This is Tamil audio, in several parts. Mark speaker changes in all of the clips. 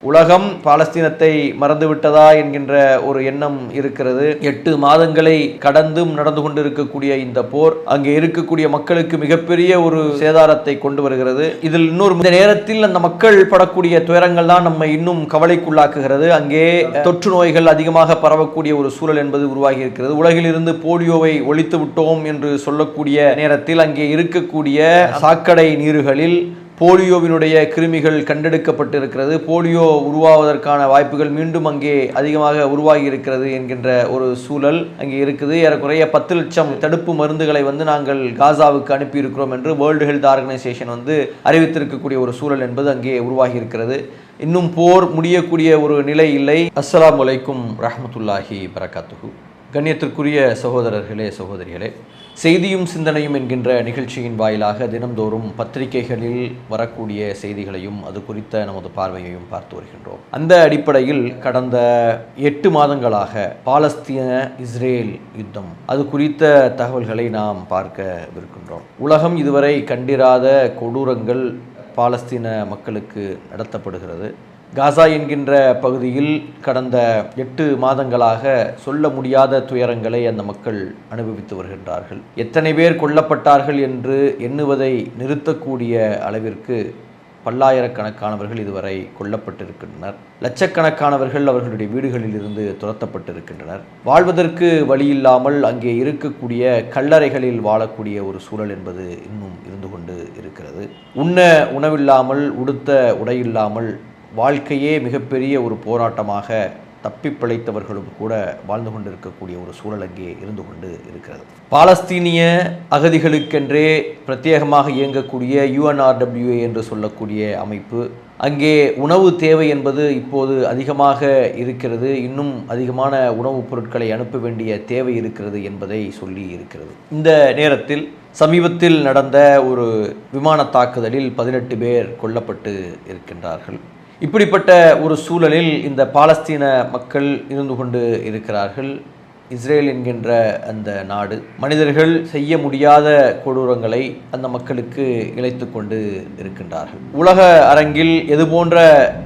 Speaker 1: உலகம் பாலஸ்தீனத்தை மறந்துவிட்டதா என்கின்ற ஒரு எண்ணம் இருக்கிறது. 8 மாதங்களை கடந்தும் நடந்து கொண்டிருக்கக்கூடிய இந்த போர் அங்கே இருக்கக்கூடிய மக்களுக்கு மிகப்பெரிய ஒரு சேதாரத்தை கொண்டு வருகிறது. இதில் இந்த நேரத்தில் அந்த மக்கள் படக்கூடிய துயரங்கள் தான் நம்மை இன்னும் கவலைக்குள்ளாக்குகிறது. அங்கே தொற்று நோய்கள் அதிகமாக பரவக்கூடிய ஒரு சூழல் என்பது உருவாகி இருக்கிறது. உலகில் இருந்து போலியோவை ஒழித்து விட்டோம் என்று சொல்லக்கூடிய நேரத்தில் அங்கே இருக்கக்கூடிய சாக்கடை நீர்களில் போலியோவினுடைய கிருமிகள் கண்டெடுக்கப்பட்டிருக்கிறது. போலியோ உருவாவதற்கான வாய்ப்புகள் மீண்டும் அங்கே அதிகமாக உருவாகி இருக்கிறது என்கின்ற ஒரு சூழல் அங்கே இருக்குது. ஏறக்குறைய 10 லட்சம் தடுப்பு மருந்துகளை நாங்கள் காசாவுக்கு அனுப்பியிருக்கிறோம் என்று வேர்ல்டு ஹெல்த் ஆர்கனைசேஷன் அறிவித்திருக்கக்கூடிய ஒரு சூழல் என்பது அங்கே உருவாகி இருக்கிறது. இன்னும் போர் முடியக்கூடிய ஒரு நிலை இல்லை. அஸ்ஸலாமு அலைக்கும் ரஹ்மத்துல்லாஹி பரகாத்துஹு. கண்ணியத்திற்குரிய சகோதரர்களே, சகோதரிகளே, செய்தியும் சிந்தனையும் என்கின்ற நிகழ்ச்சியின் வாயிலாக தினந்தோறும் பத்திரிகைகளில் வரக்கூடிய செய்திகளையும் அது குறித்த நமது பார்வையையும் பார்த்து வருகின்றோம். அந்த அடிப்படையில் கடந்த 8 மாதங்களாக பாலஸ்தீன இஸ்ரேல் யுத்தம் அது குறித்த தகவல்களை நாம் பார்க்கவிருக்கின்றோம். உலகம் இதுவரை கண்டிராத கொடூரங்கள் பாலஸ்தீன மக்களுக்கு நடத்தப்படுகிறது. காசா என்கின்ற பகுதியில் கடந்த 8 மாதங்களாக சொல்ல முடியாத துயரங்களை அந்த மக்கள் அனுபவித்து வருகின்றார்கள். எத்தனை பேர் கொல்லப்பட்டார்கள் என்று எண்ணுவதை நிறுத்தக்கூடிய அளவிற்கு பல்லாயிரக்கணக்கானவர்கள் இதுவரை கொல்லப்பட்டிருக்கின்றனர். லட்சக்கணக்கானவர்கள் அவர்களுடைய வீடுகளில் இருந்து துரத்தப்பட்டிருக்கின்றனர். வாழ்வதற்கு வழியில்லாமல் அங்கே இருக்கக்கூடிய கல்லறைகளில் வாழக்கூடிய ஒரு சூழல் என்பது இன்னும் இருந்து கொண்டு இருக்கிறது. உண்ண உணவில்லாமல், உடுத்த உடையில்லாமல் வாழ்க்கையே மிகப்பெரிய ஒரு போராட்டமாக தப்பி பிழைத்தவர்களும் கூட வாழ்ந்து கொண்டிருக்கக்கூடிய ஒரு சூழல் அங்கே இருந்து கொண்டு இருக்கிறது. பாலஸ்தீனிய அகதிகளுக்கென்றே பிரத்யேகமாக இயங்கக்கூடிய UNRWA என்று சொல்லக்கூடிய அமைப்பு அங்கே உணவு தேவை என்பது இப்போது அதிகமாக இருக்கிறது. இன்னும் அதிகமான உணவுப் பொருட்களை அனுப்ப வேண்டிய தேவை இருக்கிறது என்பதை சொல்லி இருக்கிறது. இந்த நேரத்தில் சமீபத்தில் நடந்த ஒரு விமான தாக்குதலில் 18 பேர் கொல்லப்பட்டு இருக்கின்றார்கள். இப்படிப்பட்ட ஒரு சூழலில் இந்த பாலஸ்தீன மக்கள் இருந்து கொண்டு இருக்கிறார்கள். இஸ்ரேல் என்கின்ற அந்த நாடு மனிதர்கள் செய்ய முடியாத கொடூரங்களை அந்த மக்களுக்கு இழைத்து கொண்டு இருக்கின்றார்கள். உலக அரங்கில் எது போன்ற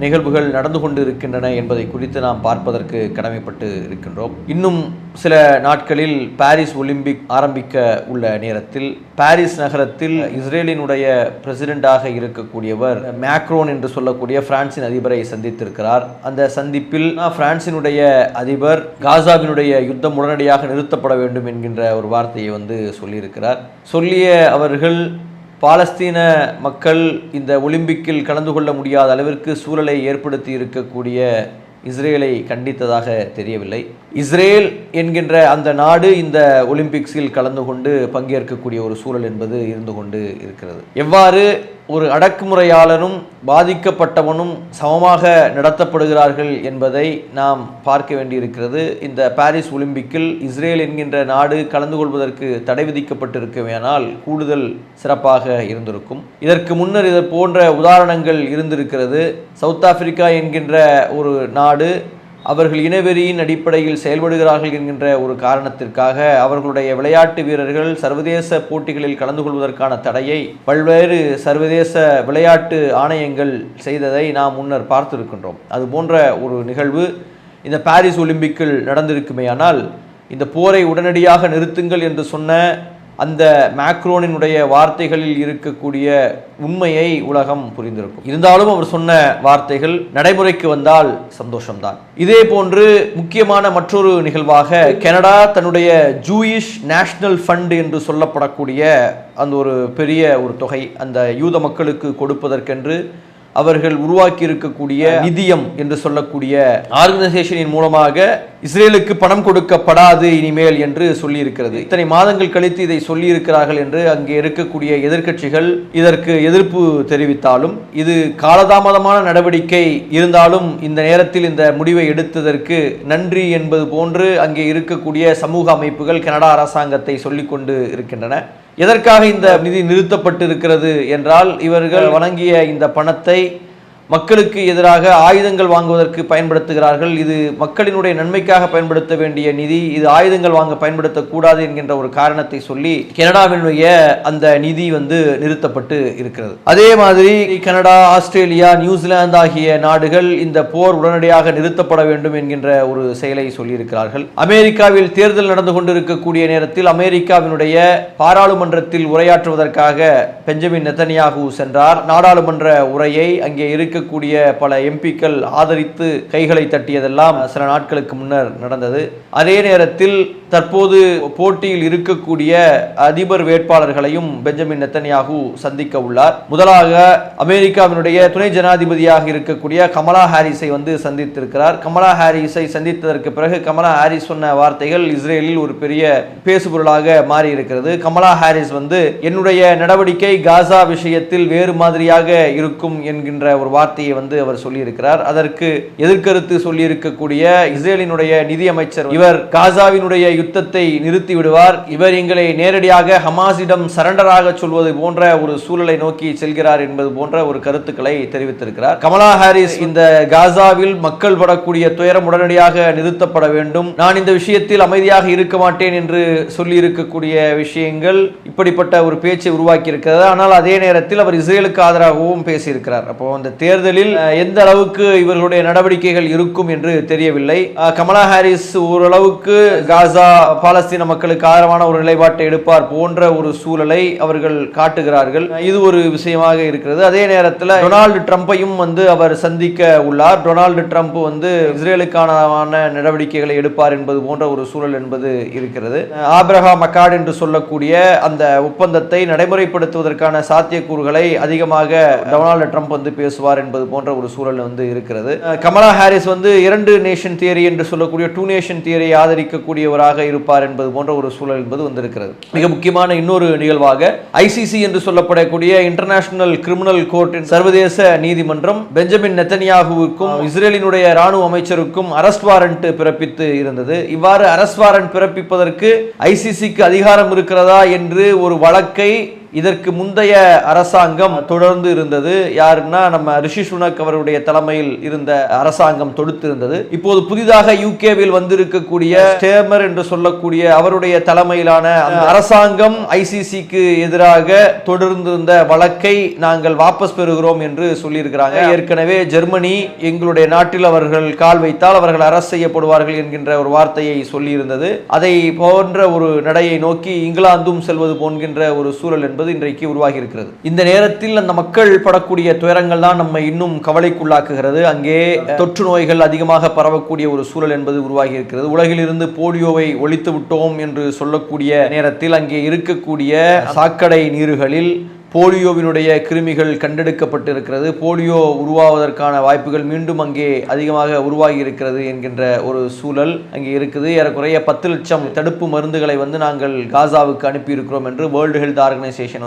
Speaker 1: நிகழ்வுகள் நடந்து கொண்டு இருக்கின்றன என்பதை குறித்து நாம் பார்ப்பதற்கு கடமைப்பட்டு இருக்கின்றோம். இன்னும் சில நாட்களில் பாரிஸ் ஒலிம்பிக் ஆரம்பிக்க உள்ள நேரத்தில் பாரிஸ் நகரத்தில் இஸ்ரேலினுடைய பிரசிடென்டாக இருக்கக்கூடியவர் மேக்ரோன் என்று சொல்லக்கூடிய பிரான்சின் அதிபரை சந்தித்திருக்கிறார். அந்த சந்திப்பில் பிரான்சினுடைய அதிபர் காசாவினுடைய யுத்தம் உடனடியாக நிறுத்தப்பட வேண்டும் என்கின்ற ஒரு வார்த்தையை சொல்லியிருக்கிறார். சொல்லிய அவர்கள் பாலஸ்தீன மக்கள் இந்த ஒலிம்பிக்கில் கலந்து கொள்ள முடியாத அளவிற்கு சூழலை ஏற்படுத்தி இருக்கக்கூடிய இஸ்ரேலை கண்டித்ததாக தெரியவில்லை. இஸ்ரேல் என்கின்ற அந்த நாடு இந்த ஒலிம்பிக்ஸில் கலந்து கொண்டு பங்கேற்கக்கூடிய ஒரு சூழல் என்பது இருந்து கொண்டு இருக்கிறது. எவ்வாறு ஒரு அடக்குமுறையாளனும் பாதிக்கப்பட்டவனும் சமமாக நடத்தப்படுகிறார்கள் என்பதை நாம் பார்க்க வேண்டியிருக்கிறது. இந்த பாரிஸ் ஒலிம்பிக்கில் இஸ்ரேல் என்கின்ற நாடு கலந்து கொள்வதற்கு தடை விதிக்கப்பட்டிருக்குமேனால் கூடுதல் சிறப்பாக இருந்திருக்கும். இதற்கு முன்னர் இது போன்ற உதாரணங்கள் இருந்திருக்கிறது. சவுத் ஆப்பிரிக்கா என்கின்ற ஒரு நாடு அவர்கள் இனவெறியின் அடிப்படையில் செயல்படுகிறார்கள் என்கின்ற ஒரு காரணத்திற்காக அவர்களுடைய விளையாட்டு வீரர்கள் சர்வதேச போட்டிகளில் கலந்து கொள்வதற்கான தடையை பல்வேறு சர்வதேச விளையாட்டு ஆணையங்கள் செய்ததை நாம் முன்னர் பார்த்திருக்கின்றோம். அது போன்ற ஒரு நிகழ்வு இந்த பாரிஸ் ஒலிம்பிக்கில் நடந்திருக்குமேயானால் இந்த போரை உடனடியாக நிறுத்துங்கள் என்று சொன்ன அந்த மேக்ரோனினுடைய வார்த்தைகளில் இருக்கக்கூடிய உண்மையை உலகம் புரிந்திருக்கும். இருந்தாலும் அவர் சொன்ன வார்த்தைகள் நடைமுறைக்கு வந்தால் சந்தோஷம்தான். இதே போன்று முக்கியமான மற்றொரு நிகழ்வாக கனடா தன்னுடைய ஜூயிஷ் நேஷனல் ஃபண்ட் என்று சொல்லப்படக்கூடிய அந்த ஒரு பெரிய ஒரு தொகை அந்த யூத மக்களுக்கு கொடுப்பதற்கென்று அவர்கள் உருவாக்கி இருக்கக்கூடிய நிதியம் என்று சொல்லக்கூடிய ஆர்கனைசேஷனின் மூலமாக இஸ்ரேலுக்கு பணம் கொடுக்கப்படாது இனிமேல் என்று சொல்லி இருக்கிறது. இத்தனை மாதங்கள் கழித்து இதை சொல்லி இருக்கிறார்கள் என்று அங்கே இருக்கக்கூடிய எதிர்க்கட்சிகள் இதற்கு எதிர்ப்பு தெரிவித்தாலும் இது காலதாமதமான நடவடிக்கை இருந்தாலும் இந்த நேரத்தில் இந்த முடிவை எடுத்ததற்கு நன்றி என்பது போன்று அங்கே இருக்கக்கூடிய சமூக அமைப்புகள் கனடா அரசாங்கத்தை சொல்லிக்கொண்டு இருக்கின்றன. எதற்காக இந்த நிதி நிறுத்தப்பட்டிருக்கிறது என்றால் இவர்கள் வழங்கிய இந்த பணத்தை மக்களுக்கு எதிராக ஆயுதங்கள் வாங்குவதற்கு பயன்படுத்துகிறார்கள். இது மக்களினுடைய நன்மைக்காக பயன்படுத்த வேண்டிய நிதி, இது ஆயுதங்கள் வாங்க பயன்படுத்தக்கூடாது என்கின்ற ஒரு காரணத்தை சொல்லி கனடாவினுடைய அந்த நிதி நிறுத்தப்பட்டு இருக்கிறது. அதே மாதிரி கனடா, ஆஸ்திரேலியா, நியூசிலாந்து ஆகிய நாடுகள் இந்த போர் உடனடியாக நிறுத்தப்பட வேண்டும் என்கின்ற ஒரு செயலை சொல்லியிருக்கிறார்கள். அமெரிக்காவில் தேர்தல் நடந்து கொண்டிருக்கக்கூடிய நேரத்தில் அமெரிக்காவினுடைய பாராளுமன்றத்தில் உரையாற்றுவதற்காக பெஞ்சமின் நெத்தன்யாகு சென்றார். நாடாளுமன்ற உரையை அங்கே இருக்கக்கூடிய பல எம்பிக்கள் ஆதரித்து கைகளை தட்டியதெல்லாம் சில நாட்களுக்கு முன்னர் நடந்தது. அதே நேரத்தில் தற்போது போட்டியில் இருக்கக்கூடிய அதிபர் வேட்பாளர்களையும் பெஞ்சமின் நெத்தன்யாகு சந்திக்க உள்ளார். முதலாக அமெரிக்காவினுடைய துணை ஜனாதிபதியாக இருக்கக்கூடிய கமலா ஹாரிஸை சந்தித்திருக்கிறார். கமலா ஹாரிஸை சந்தித்ததற்கு பிறகு கமலா ஹாரிஸ் சொன்ன வார்த்தைகள் இஸ்ரேலில் ஒரு பெரிய பேசுபொருளாக மாறி இருக்கிறது. கமலா ஹாரிஸ் என்னுடைய நடவடிக்கை காசா விஷயத்தில் வேறு மாதிரியாக இருக்கும் என்கின்ற ஒரு வார்த்தையை அவர் சொல்லியிருக்கிறார். அதற்கு எதிர்கருத்து சொல்லியிருக்கக்கூடிய இஸ்ரேலினுடைய நிதி அமைச்சர், இவர் காசாவினுடைய யுத்தத்தை நிறுத்தி விடுவார், இவர் எங்களை நேரடியாக ஹமாஸிடம் சரண்டராக சொல்வது போன்ற ஒரு சூழலை நோக்கி செல்கிறார் என்பது போன்ற ஒரு கருத்துக்களை தெரிவித்திருக்கிறார். கமலா ஹாரிஸ் இந்த காசாவில் மக்கள் படக்கூடிய துயரம் உடனடியாக நிறுத்தப்பட வேண்டும், நான் இந்த விஷயத்தில் அமைதியாக இருக்க மாட்டேன் என்று சொல்லி இருக்கக்கூடிய விஷயங்கள் இப்படிப்பட்ட ஒரு பேச்சை உருவாக்கி இருக்கிறது. ஆனால் அதே நேரத்தில் அவர் இஸ்ரேலுக்கு ஆதரவாகவும் பேசியிருக்கிறார். அப்போ அந்த தேர்தலில் எந்த அளவுக்கு இவர்களுடைய நடவடிக்கைகள் இருக்கும் என்று தெரியவில்லை. கமலா ஹாரிஸ் ஓரளவுக்கு காசா பாலஸ்தீன மக்களுக்கு ஆதரவான ஒரு நிலைப்பாட்டை எடுப்பார் போன்ற ஒரு சூழலை அவர்கள் காட்டுகிறார்கள். இது ஒரு விஷயமாக இருக்கிறது. அதே நேரத்தில் டொனால்டு ட்ரம்பையும் அவர் சந்திக்க உள்ளார். டொனால்டு ட்ரம்ப் இஸ்ரேலுக்கான நடவடிக்கைகளை எடுப்பார் என்பது போன்ற ஒரு சூழல் என்பது இருக்கிறது. ஆபிரகாம் அக்கார்ட் என்று சொல்லக்கூடிய அந்த ஒப்பந்தத்தை நடைமுறைப்படுத்துவதற்கான சாத்தியக்கூறுகளை அதிகமாக டொனால்டு ட்ரம்ப் பேசுவார் என்பது போன்ற ஒரு சூழல் இருக்கிறது. கமலா ஹாரிஸ் இரண்டு நேஷன் தியரி என்று சொல்லக்கூடிய டூ நேஷன் தியரியை ஆதரிக்கக்கூடியவராக இருப்பார் என்பது போன்ற ஒரு சூழல் என்பது வந்திருக்கிறது. மிக முக்கியமான இன்னொரு நிகழ்வாக ஐசிசி என்று சொல்லப்படக்கூடிய இன்டர்நேஷனல் கிரிமினல் கோர்ட் சர்வதேச நீதிமன்றம் பெஞ்சமின் நெத்தன்யாகுவுக்கும் இஸ்ரேலினுடைய ராணுவ அமைச்சருக்கும் அரஸ்ட் வாரண்ட் பிறப்பித்து இருந்தது. இவ்வாறு அரஸ்ட் வாரண்ட் பிறப்பிப்பதற்கு ஐசிசிக்கு அதிகாரம் இருக்கிறதா என்று ஒரு வழக்கை இதற்கு முந்தைய அரசாங்கம் தொடர்ந்து இருந்தது. யாருன்னா நம்ம ரிஷி சுனக் அவருடைய தலைமையில் இருந்த அரசாங்கம் தொடுத்திருந்தது. இப்போது புதிதாக யூகேவில் வந்திருக்கக்கூடிய ஸ்டேமர் என்று சொல்லக்கூடிய அவருடைய தலைமையிலான அரசாங்கம் ஐசிசிக்கு எதிராக தொடர்ந்திருந்த வழக்கை நாங்கள் வாபஸ் பெறுகிறோம் என்று சொல்லியிருக்கிறாங்க. ஏற்கனவே ஜெர்மனி எங்களுடைய நாட்டில் அவர்கள் கால் வைத்தால் அவர்கள் அரசு செய்யப்படுவார்கள் என்கின்ற ஒரு வார்த்தையை சொல்லியிருந்தது. அதை போன்ற ஒரு நடையை நோக்கி இங்கிலாந்தும் செல்வது போன்கின்ற ஒரு சூழல் என்பது இன்றைக்கு உருவாகி இருக்கிறது. இந்த நேரத்தில் அந்த மக்கள் படக்கூடிய துயரங்கள் தான் நம்மை இன்னும் கவலைக்குள்ளாக்குகிறது. அங்கே தொற்று நோய்கள் அதிகமாக பரவக்கூடிய ஒரு சூழல் என்பது உருவாகி இருக்கிறது. உலகில் இருந்து போலியோவை ஒழித்து விட்டோம் என்று சொல்லக்கூடிய நேரத்தில் அங்கே இருக்கக்கூடிய சாக்கடை நீர்களில் போலியோவினுடைய கிருமிகள் கண்டெடுக்கப்பட்டிருக்கிறது. போலியோ உருவாவதற்கான வாய்ப்புகள் மீண்டும் அங்கே அதிகமாக உருவாகி இருக்கிறது என்கின்ற ஒரு சூழல் அங்கே இருக்குது. ஏறக்குறைய 10 லட்சம் தடுப்பு மருந்துகளை நாங்கள் காசாவுக்கு அனுப்பி இருக்கிறோம் என்று வேர்ல்டு ஹெல்த் ஆர்கனைசேஷன்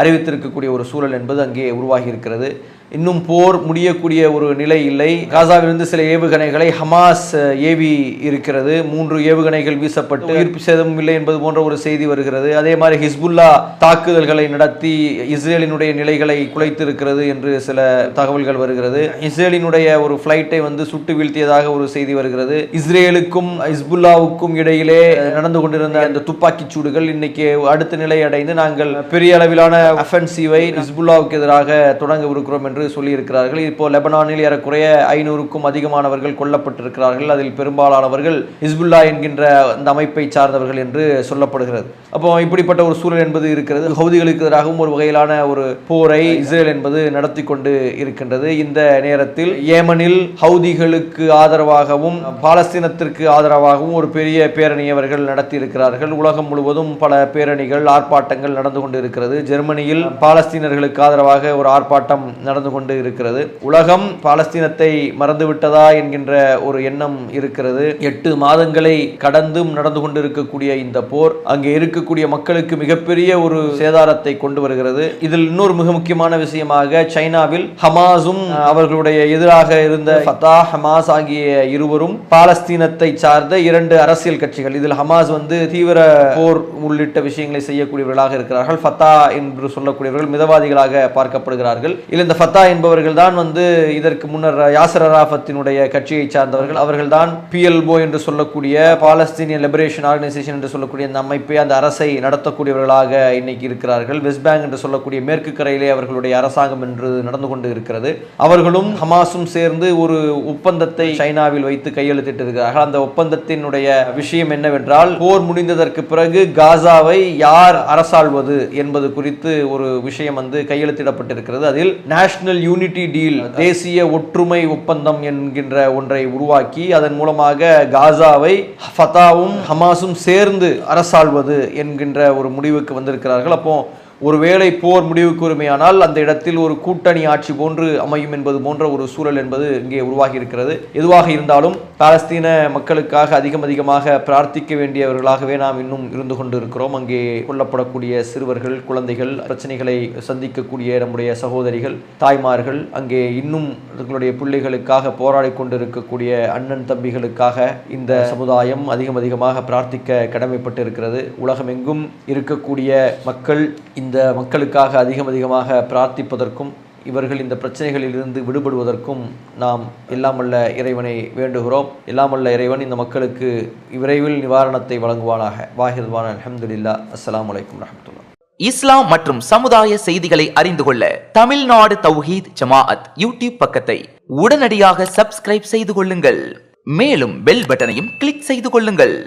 Speaker 1: அறிவித்திருக்கக்கூடிய ஒரு சூழல் என்பது அங்கே உருவாகி இருக்கிறது. இன்னும் போர் முடியக்கூடிய ஒரு நிலை இல்லை. காசாவிலிருந்து சில ஏவுகணைகளை ஹமாஸ் ஏவி இருக்கிறது. 3 ஏவுகணைகள் வீசப்பட்டு உயிர் சேதமும் இல்லை என்பது போன்ற ஒரு செய்தி வருகிறது. அதே மாதிரி ஹிஸ்புல்லா தாக்குதல்களை நடத்தி இஸ்ரேலினுடைய நிலைகளை குலைத்து இருக்கிறது என்று சில தகவல்கள் வருகிறது. இஸ்ரேலினுடைய ஒரு பிளைட்டை சுட்டு வீழ்த்தியதாக ஒரு செய்தி வருகிறது. இஸ்ரேலுக்கும் ஹிஸ்புல்லாவுக்கும் இடையிலே நடந்து கொண்டிருந்த அந்த துப்பாக்கி சூடுகள் இன்னைக்கு அடுத்த நிலை அடைந்து நாங்கள் பெரிய அளவிலான அஃபென்சிவை ஹிஸ்புல்லாவுக்கு எதிராக தொடங்கவிருக்கிறோம் என்று சொல்லியிருக்கிறார்கள். இப்போ லெபனானில் ஏறக்குறைய 500க்கும் அதிகமானவர்கள் கொல்லப்பட்டிருக்கிறார்கள். அதில் பெரும்பாலானவர்கள் ஹிஸ்புல்லா என்கின்ற அந்த அமைப்பை சார்ந்தவர்கள் என்று சொல்லப்படுகிறது. அப்போ இப்படிப்பட்ட ஒரு சூழல் என்பது இருக்கிறது. ஹவுதிகளுக்கு எதிராகவும் ஒரு வகையிலான ஒரு போரை இஸ்ரேல் என்பது நடத்தி கொண்டு இருக்கின்றது. இந்த நேரத்தில் ஏமனில் ஹவுதிகளுக்கு ஆதரவாகவும் பாலஸ்தீனத்திற்கு ஆதரவாகவும் ஒரு பெரிய பேரணி அவர்கள் நடத்தி இருக்கிறார்கள். உலகம் முழுவதும் பல பேரணிகள் ஆர்ப்பாட்டங்கள் நடந்து கொண்டு இருக்கிறது. ஜெர்மனியில் பாலஸ்தீனர்களுக்கு ஆதரவாக ஒரு ஆர்ப்பாட்டம் நடந்து கொண்டு இருக்கிறது. உலகம் பாலஸ்தீனத்தை மறந்துவிட்டதா என்கின்ற ஒரு எண்ணம் இருக்கிறது. 8 மாதங்களை கடந்தும் நடந்து கொண்டு இருக்கக்கூடிய இந்த போர் அங்கே இருக்கக்கூடிய மக்களுக்கு மிகப்பெரிய ஒரு சேதாரத்தை கொண்டு வருகிறது. இதில் இன்னொரு மிக முக்கியமான விஷயமாக சைனாவில் ஹமாஸும் அவர்களுடைய எதிராக இருந்த ஃபத்தாஹ் ஹமாஸ் ஆகிய இருவரும் பாலஸ்தீனத்தை சார்ந்த 2 அரசியல் கட்சிகள். இதில் ஹமாஸ் தீவிர போர் உள்ளிட்ட விஷயங்களை செய்யக்கூடியவர்களாக இருக்கிறார்கள். ஃபத்தா என்று சொல்லக்கூடியவர்கள் மிதவாதிகளாக பார்க்கப்படுகிறார்கள். இந்த ஃபத்தா என்பவர்கள் தான் இதற்கு முன்னர் யாசர் அராஃபத்தினுடைய கட்சியை சார்ந்தவர்கள். அவர்கள் தான் PLO என்று சொல்லக்கூடிய பாலஸ்தீனியன் லிபரேஷன் ஆர்கனைசேஷன் என்று சொல்லக்கூடிய அந்த அமைப்பை, அந்த அரசை நடத்தக்கூடியவர்களாக இன்னைக்கு இருக்கிறார்கள். வெஸ்ட் பேங்க் என்று சொல்லக்கூடிய மேற்கு கரையிலே அவர்களுடைய அரசாங்கம் என்று நடந்து கொண்டு இருக்கிறது. அவர்களும் ஹமாஸும் சேர்ந்து ஒரு ஒப்பந்தத்தை சைனாவில் வைத்து கையெழுத்திட்டு இருக்கிறார்கள். அந்த ஒப்பந்தத்தினுடைய விஷயம் என்னவென்றால், போர் முடிந்ததற்கு பிறகு காசாவை யார் அரசாள்வது என்பது குறித்து ஒரு விஷயம் கையெழுத்திடப்பட்டிருக்கிறது. அதில் நேஷனல் யூனிட்டி டீல், தேசிய ஒற்றுமை ஒப்பந்தம் என்கின்ற ஒன்றை உருவாக்கி அதன் மூலமாக காசாவை ஃபத்தாவும் ஹமாஸும் சேர்ந்து அரசாள்வது என்கின்ற ஒரு முடிவுக்கு வந்திருக்கிறார்கள். அப்போ ஒருவேளை போர் முடிவுக்கு உரிமையானால் அந்த இடத்தில் ஒரு கூட்டணி ஆட்சி போன்று அமையும் என்பது போன்ற ஒரு சூழல் என்பது இங்கே உருவாகி இருக்கிறது. எதுவாக இருந்தாலும் பாலஸ்தீன மக்களுக்காக அதிகமாக பிரார்த்திக்க வேண்டியவர்களாகவே நாம் இன்னும் இருந்து கொண்டு இருக்கிறோம். அங்கே கொல்லப்படக்கூடிய சிறுவர்கள், குழந்தைகள், பிரச்சனைகளை சந்திக்கக்கூடிய நம்முடைய சகோதரிகள், தாய்மார்கள், அங்கே இன்னும் தங்களுடைய பிள்ளைகளுக்காக போராடி கொண்டிருக்கக்கூடிய அண்ணன் தம்பிகளுக்காக இந்த சமுதாயம் அதிகமாக பிரார்த்திக்க கடமைப்பட்டு இருக்கிறது. உலகமெங்கும் இருக்கக்கூடிய மக்கள் இந்த மக்களுக்காக அதிகமாக பிரார்த்திப்பதற்கும் இவர்கள் இந்த பிரச்சனைகளில் இருந்து விடுபடுவதற்கும் நாம் எல்லாம் வல்ல இறைவனை வேண்டுகிறோம். எல்லாம் வல்ல இறைவன் இந்த மக்களுக்கு விரைவில் நிவாரணத்தை வழங்குவானாக. வாஹிர்வான் அல்ஹம்துலில்லாஹ். அஸ்ஸலாமு அலைக்கும் வரஹ்மத்துல்லாஹ்.
Speaker 2: இஸ்லாம் மற்றும் சமுதாய செய்திகளை அறிந்து கொள்ள தமிழ்நாடு தௌஹீத் ஜமாஅத் யூடியூப் பக்கத்தை உடனடியாக சப்ஸ்கிரைப் செய்து கொள்ளுங்கள். மேலும் பெல் பட்டனையும் கிளிக் செய்து கொள்ளுங்கள்.